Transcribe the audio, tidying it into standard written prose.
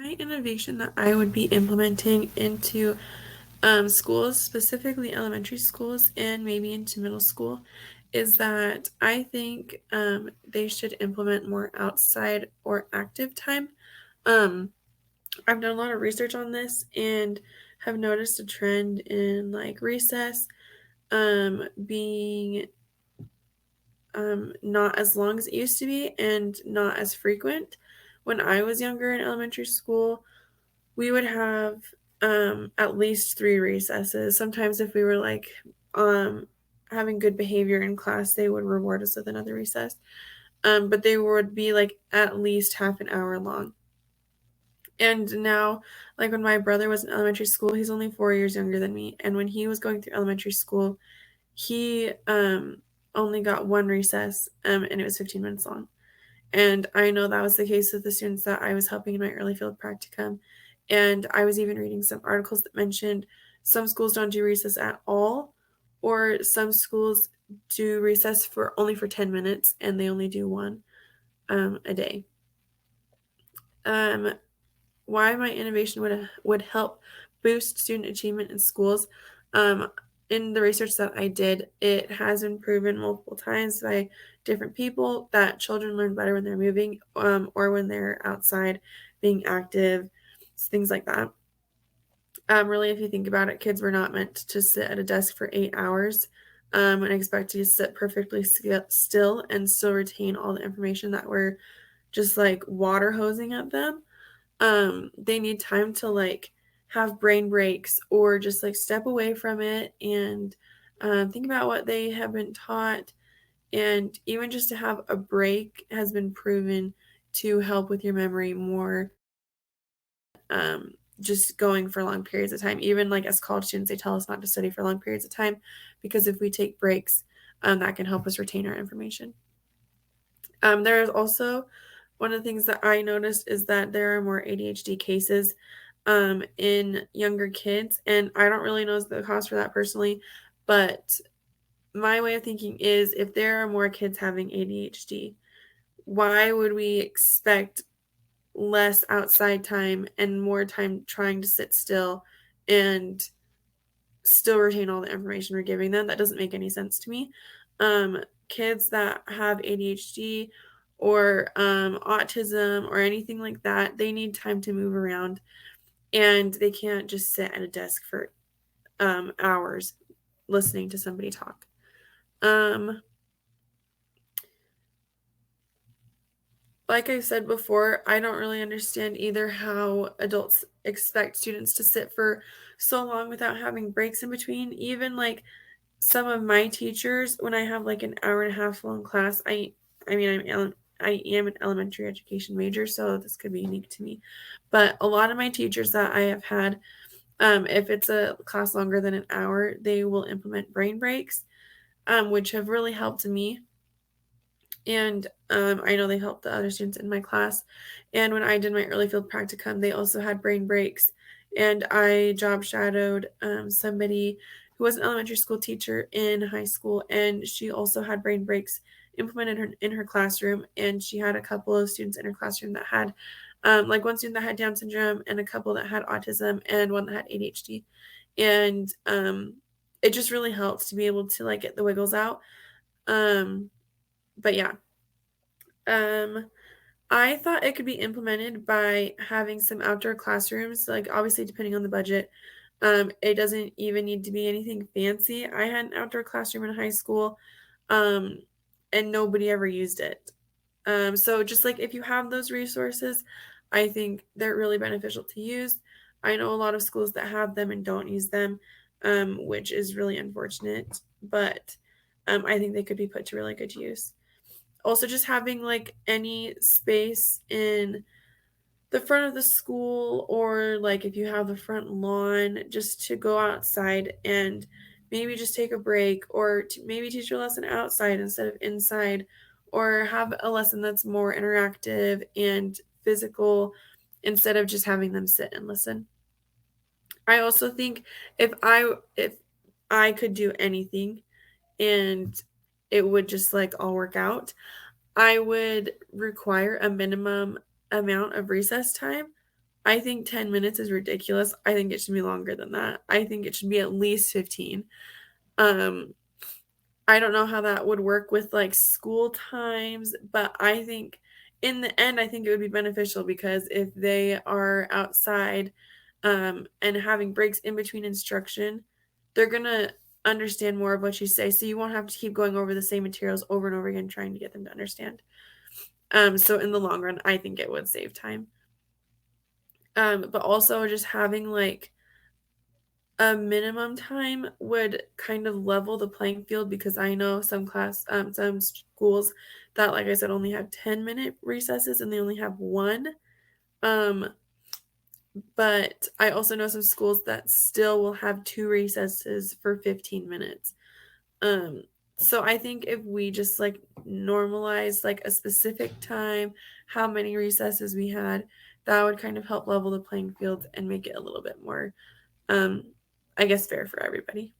My innovation that I would be implementing into schools, specifically elementary schools and maybe into middle school, is that I think they should implement more outside or active time. Um, I've done a lot of research on this and have noticed a trend in like recess being not as long as it used to be and not as frequent. When I was younger in elementary school, we would have at least 3 recesses. Sometimes if we were like um, having good behavior in class, they would reward us with another recess. But they would be like at least half an hour long. And now, like when my brother was in elementary school, he's only 4 years younger than me. And when he was going through elementary school, he only got one recess, and it was 15 minutes long. And I know that was the case with the students that I was helping in my early field practicum. And I was even reading some articles that mentioned some schools don't do recess at all, or some schools do recess for only for 10 minutes and they only do one a day. Um, why my innovation would help boost student achievement in schools. Um, in the research that I did, it has been proven multiple times by different people that children learn better when they're moving or when they're outside being active, things like that. Really, if you think about it, kids were not meant to sit at a desk for 8 hours and expect to sit perfectly still and still retain all the information that we're just like water hosing at them. They need time to like have brain breaks or just like step away from it and think about what they have been taught. And even just to have a break has been proven to help with your memory more, just going for long periods of time. Even like as college students, they tell us not to study for long periods of time because if we take breaks, that can help us retain our information. There is also one of the things that I noticed is that there are more ADHD cases in younger kids, and I don't really know the cause for that personally, but my way of thinking is if there are more kids having ADHD, why would we expect less outside time and more time trying to sit still and still retain all the information we're giving them? That doesn't make any sense to me. Kids that have ADHD or autism or anything like that, they need time to move around and they can't just sit at a desk for hours listening to somebody talk. Um, like I said before, I don't really understand either how adults expect students to sit for so long without having breaks in between. Even like some of my teachers, when I have like an hour and a half long class, I mean I am an elementary education major, so this could be unique to me. But a lot of my teachers that I have had, if it's a class longer than an hour, they will implement brain breaks, which have really helped me. And I know they helped the other students in my class. And when I did my early field practicum, they also had brain breaks. And I job shadowed somebody who was an elementary school teacher in high school, and she also had brain breaks implemented in her classroom. And she had a couple of students in her classroom that had, like one student that had Down syndrome, and a couple that had autism, and one that had ADHD. And it just really helps to be able to like get the wiggles out. Um, but yeah, um, I thought it could be implemented by having some outdoor classrooms, like obviously depending on the budget. It doesn't even need to be anything fancy. I had an outdoor classroom in high school, um, and nobody ever used it. So just like if you have those resources, I think they're really beneficial to use. I know a lot of schools that have them and don't use them, which is really unfortunate, but I think they could be put to really good use. Also, just having like any space in the front of the school, or like if you have the front lawn, just to go outside and maybe just take a break, or to maybe teach your lesson outside instead of inside, or have a lesson that's more interactive and physical instead of just having them sit and listen. I also think if I could do anything and it would just like all work out, I would require a minimum amount of recess time. I think 10 minutes is ridiculous. I think it should be longer than that. I think it should be at least 15. Um, I don't know how that would work with like school times, but I think in the end, I think it would be beneficial because if they are outside and having breaks in between instruction, they're going to understand more of what you say. So you won't have to keep going over the same materials over and over again, trying to get them to understand. So in the long run, I think it would save time. But also just having like a minimum time would kind of level the playing field because I know some schools that, like I said, only have 10-minute recesses and they only have one. Um, but I also know some schools that still will have two recesses for 15 minutes. Um, so I think if we just like normalize like a specific time, how many recesses we had, that would kind of help level the playing field and make it a little bit more, um, I guess, fair for everybody.